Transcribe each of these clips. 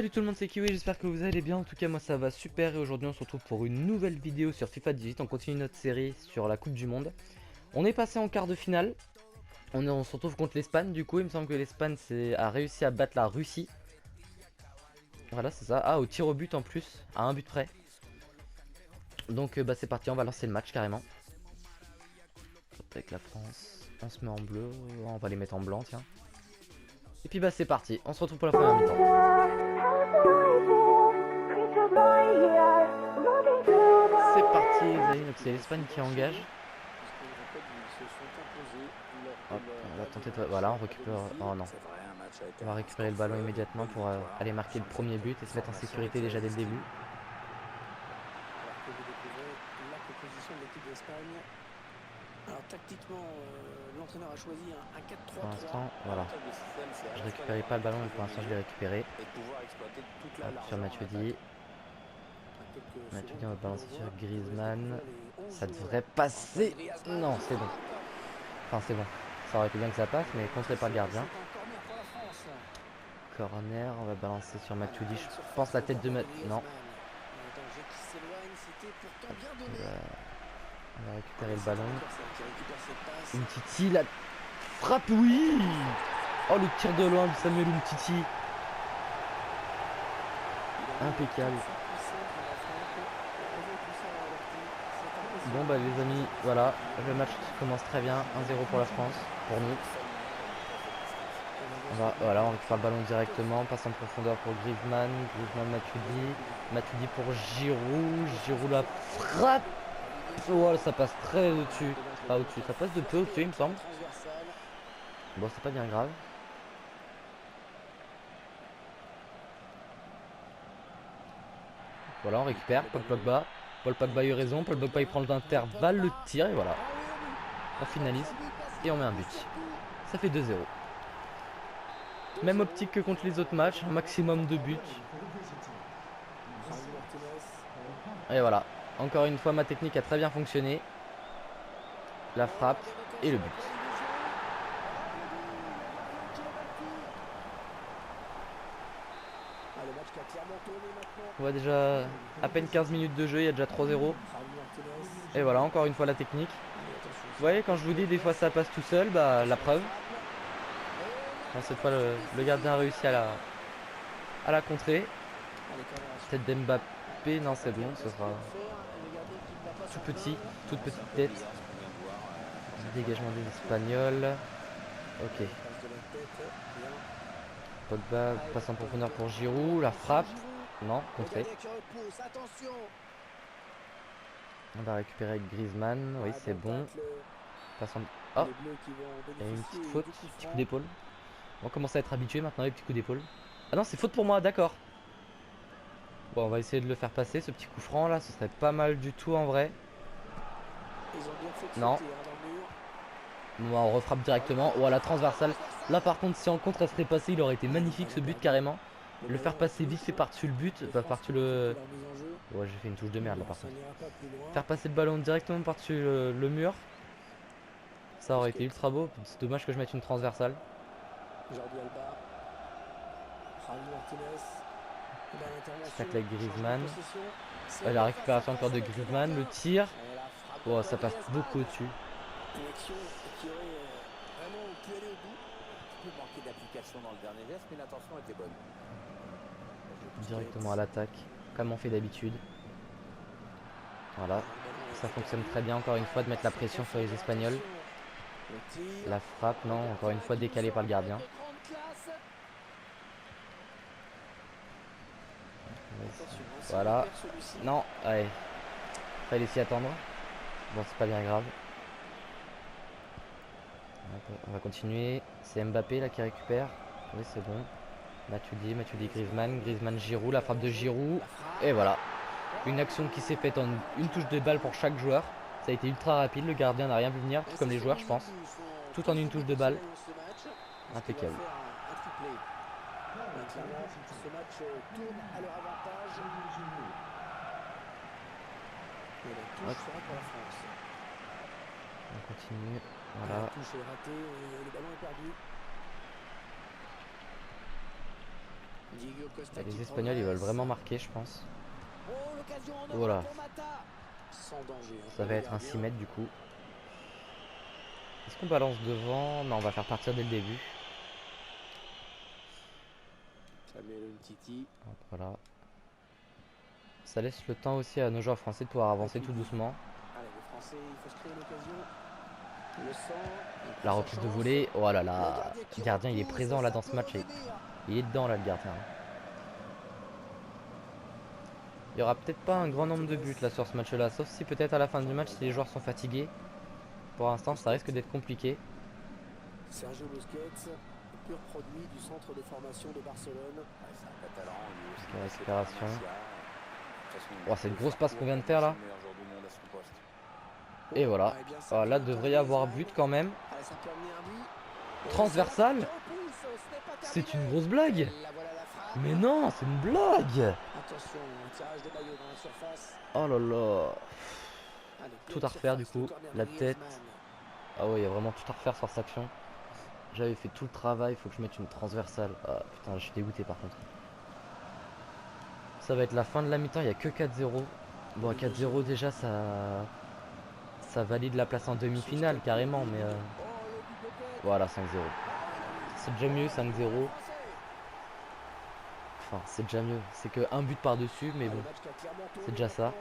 Salut tout le monde, c'est Kiwi, j'espère que vous allez bien. En tout cas, moi ça va super et aujourd'hui on se retrouve pour une nouvelle vidéo sur FIFA 18. On continue notre série sur la Coupe du Monde. On est passé en quart de finale. On se retrouve contre l'Espagne. Du coup, il me semble que l'Espagne a réussi à battre la Russie. Voilà, c'est ça. Ah, au tir au but en plus, à un but près. Donc bah c'est parti, on va lancer le match carrément. Avec la France, on se met en bleu. On va les mettre en blanc, tiens. Et puis bah c'est parti, on se retrouve pour la première mi-temps. C'est parti les amis, donc c'est l'Espagne qui engage. Hop, on va tenter de... Voilà, on récupère... Oh non. On va récupérer le ballon immédiatement pour aller marquer le premier but et se mettre en sécurité déjà dès le début. Alors tactiquement, l'entraîneur a choisi un 4-3-3. Pour l'instant, voilà. Je récupérais pas le ballon, mais pour l'instant je l'ai récupéré. Hop, sur Matuidi. Matuidi, on va balancer sur Griezmann. Ça devrait passer. Non, c'est bon. Enfin, c'est bon. Ça aurait été bien que ça passe, mais contré par le gardien. Corner, on va balancer sur Matuidi. Je pense la tête de Matuidi. Non. Hop, on va récupérer le ballon. Umtiti, la frappe, oui. Oh, le tir de loin de Samuel Umtiti. Impeccable. Bon bah les amis, voilà, le match commence très bien, 1-0 pour la France, pour nous. Voilà, on récupère le ballon directement, passe en profondeur pour Griezmann, Matuidi pour Giroud, Giroud la frappe. Oh, ça passe très au-dessus, pas au-dessus, ça passe de peu au-dessus il me semble. Bon, c'est pas bien grave. Voilà, on récupère, Paul Pogba. Paul Pogba a eu raison, Paul Pogba il prend l'intervalle, le tir et voilà. On finalise et on met un but. Ça fait 2-0. Même optique que contre les autres matchs, un maximum de buts. Et voilà, encore une fois ma technique a très bien fonctionné. La frappe et le but. On voit déjà à peine 15 minutes de jeu, il y a déjà 3-0. Et voilà, encore une fois la technique. Vous voyez, quand je vous dis des fois ça passe tout seul, bah la preuve. Bon, cette fois le gardien a réussi à la contrer. Tête d'Mbappé, non c'est bon, ce sera tout petit, toute petite tête. Dégagement des Espagnols. Ok. Pogba passe en profondeur pour Giroud, la frappe. Non, contré. On va récupérer avec Griezmann, oui c'est bon. Passe en... Oh, il y a une petite faute, petit coup d'épaule. On commence à être habitué maintenant les petits coups d'épaule. Ah non, c'est faute pour moi, d'accord. Bon, on va essayer de le faire passer, ce petit coup franc là, ce serait pas mal du tout en vrai. Non. Bon, on refrappe directement. Oh, la transversale. Là par contre, si en contre elle serait passée, il aurait été magnifique ce but carrément. Le faire passer vite fait par-dessus le but, par-dessus le... Ouais, j'ai fait une touche de merde là par contre. Faire passer le ballon directement par-dessus le mur. Ça aurait été ultra beau. C'est dommage que je mette une transversale. Tacle avec Griezmann. La récupération encore de Griezmann. Le tir. Oh, ça passe beaucoup au-dessus. Directement à l'attaque, comme on fait d'habitude. Voilà, ça fonctionne très bien encore une fois de mettre la pression sur les Espagnols. La frappe, non, encore une fois décalée par le gardien. Voilà, non, allez, fallait s'y attendre. Bon, c'est pas bien grave. On va continuer. C'est Mbappé là qui récupère. Oui, c'est bon. Matuidi, Griezmann, Griezmann, Giroud, la frappe de Giroud. Et voilà. Une action qui s'est faite en une touche de balle pour chaque joueur. Ça a été ultra rapide, le gardien n'a rien vu venir, tout comme les joueurs je pense. Tout en une touche de balle. Impeccable. Hop. On continue. Voilà. Diego Costa Et qui les Espagnols ils veulent progresse. vraiment marquer je pense. Oh, l'occasion en or Voilà. pour Mata. Sans danger. Hein, Ça pour va le être un gardien. 6 mètres du coup. Est-ce qu'on balance devant? Non, on va faire partir dès le début. Samuel Umtiti. Donc, voilà. Ça laisse le temps aussi à nos joueurs français de pouvoir avancer tout Matuidi. doucement. Allez, les Français, il faut se créer l'occasion. Le sang, il La prend sa reprise de chance. volée. Oh là Le là. gardien qui Le gardien il est repousse, présent là ça dans ce peut match. revenir. Il est dedans là le gardien. Il n'y aura peut-être pas un grand nombre de buts là sur ce match là. Sauf si peut-être à la fin du match si les joueurs sont fatigués. Pour l'instant ça risque d'être compliqué. Sergio Busquets, pur produit du centre de formation de Barcelone. C'est un Catalan, lui aussi. La récupération. Oh, c'est une grosse passe qu'on vient de faire là. Oh, Et voilà. eh bien, ça Ah, vient là de devrait y tenter avoir Griezmann. but quand même. Allez, ça peut amener un but. Et Transversal. c'est là qui repousse, ce n'est pas C'est terminé. une grosse blague. Et la voilà la frappe. Mais non, c'est une blague. Attention, un tirage de maillot dans la surface. Oh là là. Allez, Tout pleine à refaire du surface, le coup. corner de La tête. Griezmann. Ah ouais, il y a vraiment tout à refaire sur cette action. J'avais fait tout le travail, il faut que je mette une transversale. Ah putain, je suis dégoûté par contre. Ça va être la fin de la mi-temps, il n'y a que 4-0. Bon, 4-0 déjà, ça valide la place en demi-finale carrément, mais Oh, le but de tête. voilà, 5-0. C'est déjà mieux, 5-0. Français. Enfin, c'est déjà mieux. C'est que un but par-dessus, mais Ah, bon, le match qui a clairement tourné c'est déjà ça. maintenant.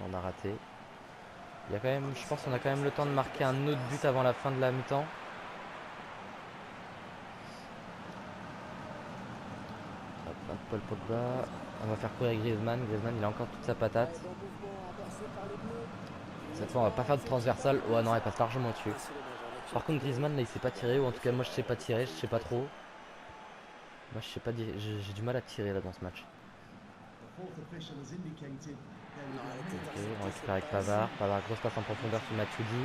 On a raté. Il y a quand même, je pense qu'on a quand même le temps de marquer un autre but avant la fin de la mi-temps. Hop, hop, Paul Pogba. On va faire courir Griezmann. Griezmann, il a encore toute sa patate. Bon mouvement amorcé par les Bleus. Cette fois, on va pas faire de transversale. Ouais, non, elle passe largement au-dessus. Ah, c'est dommage, hein, Par contre, Griezmann, là, il sait pas tirer. Ou en tout cas, moi, je sais pas tirer. Je sais pas trop. Moi, je sais pas. J'ai du mal à tirer là dans ce match. Ok, on récupère avec Pavard. Pavard, grosse passe en profondeur sur Matuidi.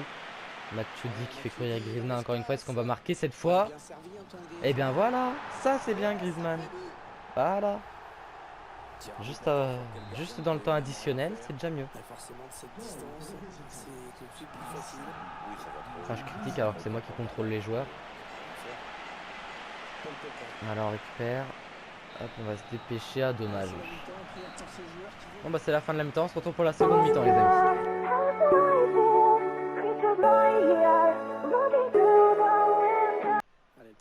Matuidi qui fait courir Griezmann encore une fois. Est-ce qu'on va marquer cette fois? bien servi, Antoine Eh bien Griezmann. voilà, ça c'est bien Griezmann. Voilà. Juste dans le temps additionnel, c'est déjà mieux. Et forcément, de cette distance, c'est tout de suite plus facile. Enfin, je critique alors que c'est moi qui contrôle les joueurs. Paul Pogba. Alors on récupère. Hop, on va se dépêcher. Ah, dommage. C'est la mi-temps, prière pour ces joueurs qui viennent. Bon bah c'est la fin de la mi-temps, on se retrouve pour la seconde mi-temps les amis.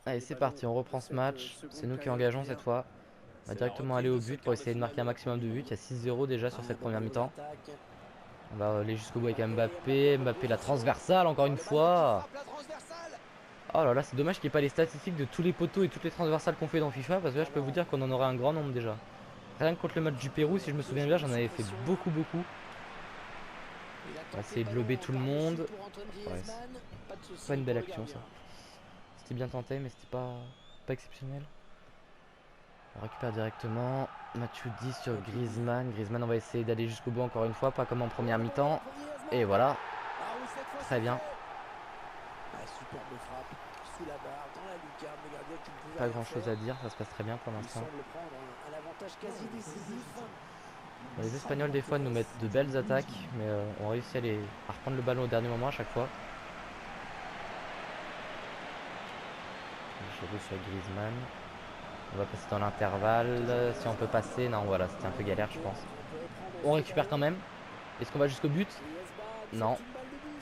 Allez c'est parti, on reprend ce match. C'est nous qui engageons cette fois. On va directement aller au but pour essayer de marquer un maximum de buts. Il y a 6-0 déjà sur cette première mi-temps. On va aller jusqu'au bout avec Mbappé. Mbappé la transversale encore une fois. Oh là là, c'est dommage qu'il n'y ait pas les statistiques de tous les poteaux et toutes les transversales qu'on fait dans FIFA. Parce que là je peux vous dire qu'on en aurait un grand nombre déjà. Rien que contre le match du Pérou, si je me souviens bien, j'en avais fait beaucoup. On va essayer de lober tout le monde. Ouais, c'est pas une belle action ça. C'était bien tenté mais c'était pas exceptionnel. On récupère directement. Matuidi sur Griezmann. Griezmann, on va essayer d'aller jusqu'au bout encore une fois, pas comme en première mi-temps. Et voilà. Très bien. Superbe frappe sous la barre, dans la lucarne, le gardien qui ne pouvait Pas rien grand chose faire. à dire, ça se passe très bien pour Il l'instant. semble prendre un avantage quasi décisif. Les Espagnols des fois nous mettent de belles attaques, mais on réussit à reprendre le ballon au dernier moment à chaque fois. Je vais sur Griezmann. On va passer dans l'intervalle. Si on peut passer, non voilà, c'était un peu galère je pense. On récupère quand même. Est-ce qu'on va jusqu'au but? Non.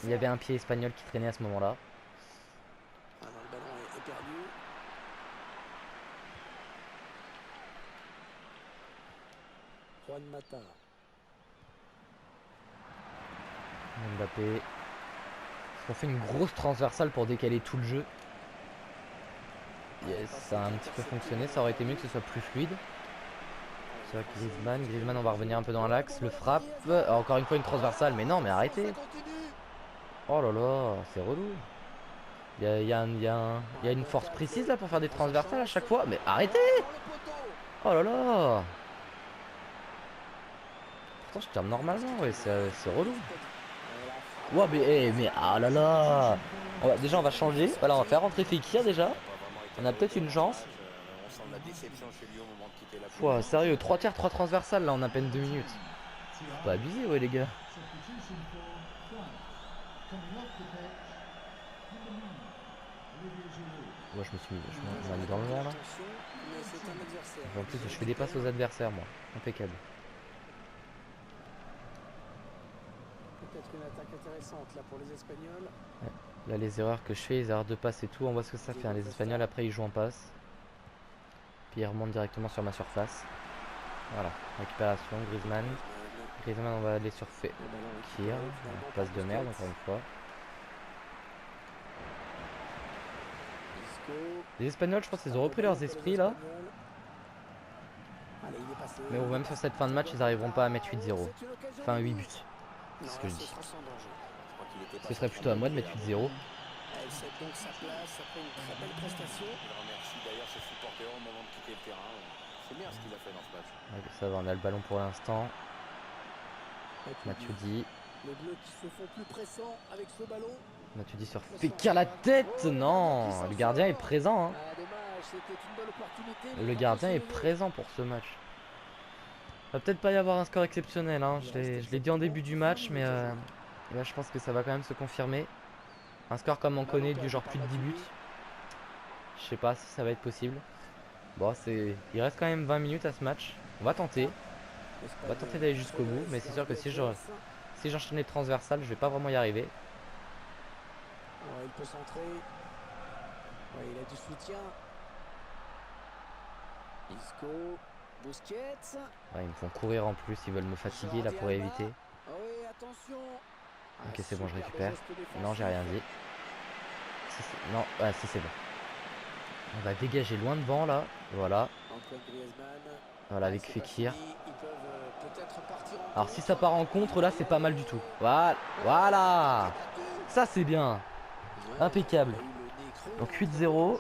Il y avait un pied espagnol qui traînait à ce moment-là. Ah non, le ballon est perdu. Juan Mata. Mbappé. On fait une grosse transversale pour décaler tout le jeu. Yes, ça a un petit peu fonctionné. Ça aurait été mieux que ce soit plus fluide. C'est vrai que Griezmann, on va revenir un peu dans l'axe. Le frappe. Encore une fois une transversale. Mais non, mais arrêtez. Oh là là, c'est relou. Il y a une force précise là pour faire des transversales à chaque fois. Mais arrêtez. Oh là là. Pourtant je tire normalement, ouais, c'est relou. Ouais mais ah là là. Déjà on va changer. Voilà, on va faire rentrer Fekir déjà. On a peut-être une chance. Ouah, sérieux, 3 tiers, 3 transversales là en à peine 2 minutes. Faut pas abuser ouais les gars. Moi, on m'a mis dans le vent là. Attention, mais c'est un adversaire. En plus, je fais des passes aux adversaires, moi. Impeccable. Peut-être une attaque intéressante là pour les Espagnols. Là, les erreurs que je fais, les erreurs de passe et tout, on voit ce que ça fait. Hein. Les Espagnols, après, ils jouent en passe. Puis ils remontent directement sur ma surface. Voilà, récupération, Griezmann. Griezmann, on va aller sur Fekir. Passe de merde, encore une fois. Les Espagnols, je pense qu'ils ont repris leurs esprits là. Mais bon, même sur cette fin de match, ils n'arriveront pas à mettre 8-0. Enfin, 8 buts. C'est ce que je dis. Ce serait plutôt à moi de mettre 8-0. Elle cède donc sa place après une très belle prestation. Il remercie d'ailleurs ses supporters au moment de quitter le terrain. C'est bien ce qu'il a fait dans ce match. Ouais, ça va, on a le ballon pour l'instant. Matuidi. Les Bleus qui se font plus pressants avec ce ballon. Matuidi sur Fekir la tête. Non, le gardien est présent. Hein. Ah, dommage, c'était une bonne opportunité. Le gardien est présent pour ce match. Va peut-être pas y avoir un score exceptionnel. Hein. Je l'ai dit en début du match, mais là je pense que ça va quand même se confirmer. Un score comme on connaît du genre plus de 10 buts. Je sais pas si ça va être possible. Bon, il reste quand même 20 minutes à ce match. On va tenter. On va tenter d'aller jusqu'au bout. Mais c'est sûr que si j'enchaîne les transversales, je vais pas vraiment y arriver. Ouais, il peut centrer. Ouais, il a du soutien. Isco, Busquets. Ouais, ils me font courir en plus. Ils veulent me fatiguer là pour éviter. Ah oui, attention. Ok, c'est bon, je récupère. Non, j'ai rien dit. Non, ouais, si c'est bon. On va dégager loin devant là. Voilà. Voilà, avec Fekir. Alors si ça part en contre, là c'est pas mal du tout. Voilà. Voilà. Ça c'est bien. Impeccable. Donc 8-0. On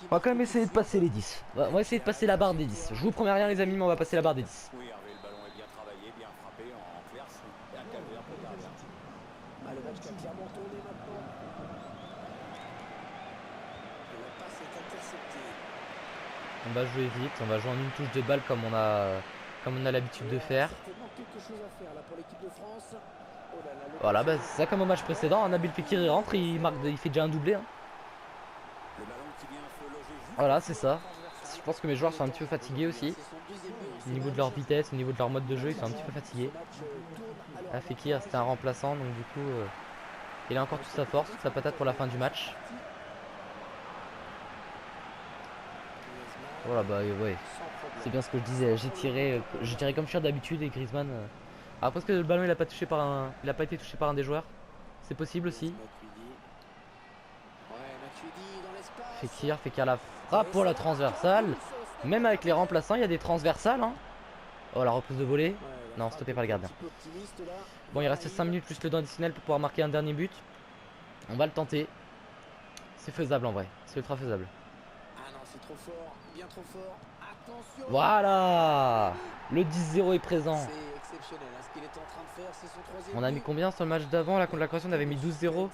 va quand même essayer de passer les 10. On va essayer de passer la barre des 10. Je vous promets rien les amis, mais on va passer la barre des 10. Oui, Hervé, le ballon est bien travaillé, bien frappé en clair. Et un calvaire pour le gardien. Ah, le match qui a clairement tourné maintenant. Et la passe est interceptée. On va jouer vite, on va jouer en une touche de balle comme on a l'habitude de faire. Certainement quelque chose à faire là pour l'équipe de France. Oh là là, Voilà, bah, c'est ça comme au match précédent. Hein. Nabil Fekir il rentre, il fait déjà un doublé. Hein. Le ballon qui vient se loger juste Voilà, c'est ça. Je pense que mes joueurs sont un petit peu fatigués aussi. Au niveau de leur vitesse, au niveau de leur mode de jeu, ils sont un petit peu fatigués. Ah, Fekir c'était un remplaçant, donc du coup, il a encore toute sa force, toute sa patate pour la fin du match. Voilà, bah ouais, c'est bien ce que je disais. J'ai tiré comme je tire d'habitude et Griezmann. Alors parce que le ballon il a pas été touché par un des joueurs. C'est possible aussi. Fekir la frappe pour la transversale. Même avec les remplaçants, il y a des transversales. Hein. Oh, la reprise de volée. Non, stoppé par le gardien. Bon, il reste 5 minutes plus le temps additionnel pour pouvoir marquer un dernier but. On va le tenter. C'est faisable en vrai. C'est ultra faisable. Ah non, c'est trop fort. Bien trop fort. Attention. Voilà. Le 10-0 est présent. C'est exceptionnel. Hein. Ce qu'il est en train de faire, c'est son troisième. On a mis combien sur le match d'avant là contre la Croatie? On avait mis 12-0.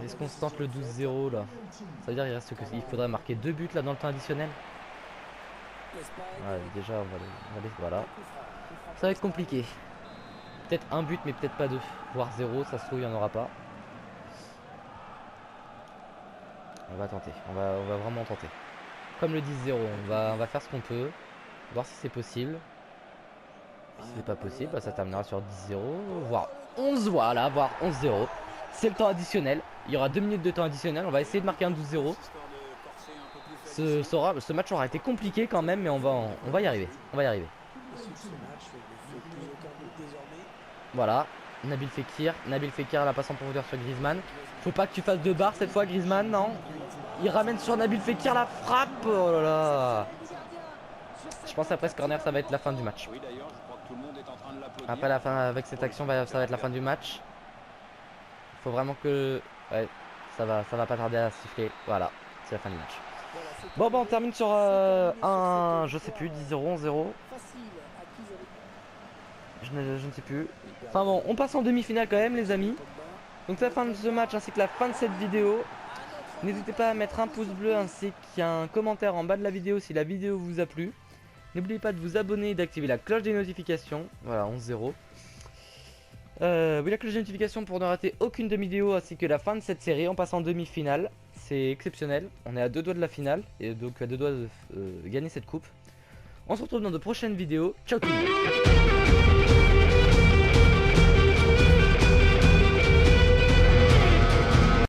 Est-ce qu'on se tente le 12-0 là? Ça veut dire qu'il faudrait marquer 2 buts là dans le temps additionnel. Ouais, déjà on va aller, voilà. Ça va être compliqué. Peut-être un but mais peut-être pas deux. Voire 0, ça se trouve il n'y en aura pas. On va tenter, on va vraiment tenter. Comme le 10-0, on va faire ce qu'on peut. Voir si c'est possible. Si c'est pas possible, bah, ça terminera sur 10-0, voire 11, voilà, voire 11-0. C'est le temps additionnel. Il y aura 2 minutes de temps additionnel. On va essayer de marquer un 12-0. Ce match aura été compliqué quand même, mais on va y arriver. On va y arriver. Voilà, Nabil Fekir la passe en profondeur sur Griezmann. Faut pas que tu fasses 2 barres cette fois, Griezmann, non? Il ramène sur Nabil Fekir la frappe. Oh là là. Je pense après ce corner, ça va être la fin du match. Après la fin, avec cette action, ça va être la fin du match. Faut vraiment que... Ouais, ça va pas tarder à siffler. Voilà, c'est la fin du match. Bon, on termine sur un, je sais plus, 10-0, 11-0. Je ne sais plus. Enfin bon, on passe en demi-finale quand même, les amis. Donc c'est la fin de ce match ainsi que la fin de cette vidéo. N'hésitez pas à mettre un pouce bleu ainsi qu'un commentaire en bas de la vidéo si la vidéo vous a plu. N'oubliez pas de vous abonner et d'activer la cloche des notifications. Voilà, 11-0. Oui, la cloche de notification pour ne rater aucune de mes vidéos ainsi que la fin de cette série. On passe en demi-finale. C'est exceptionnel. On est à 2 doigts de la finale et donc à 2 doigts de gagner cette coupe. On se retrouve dans de prochaines vidéos. Ciao tout le monde.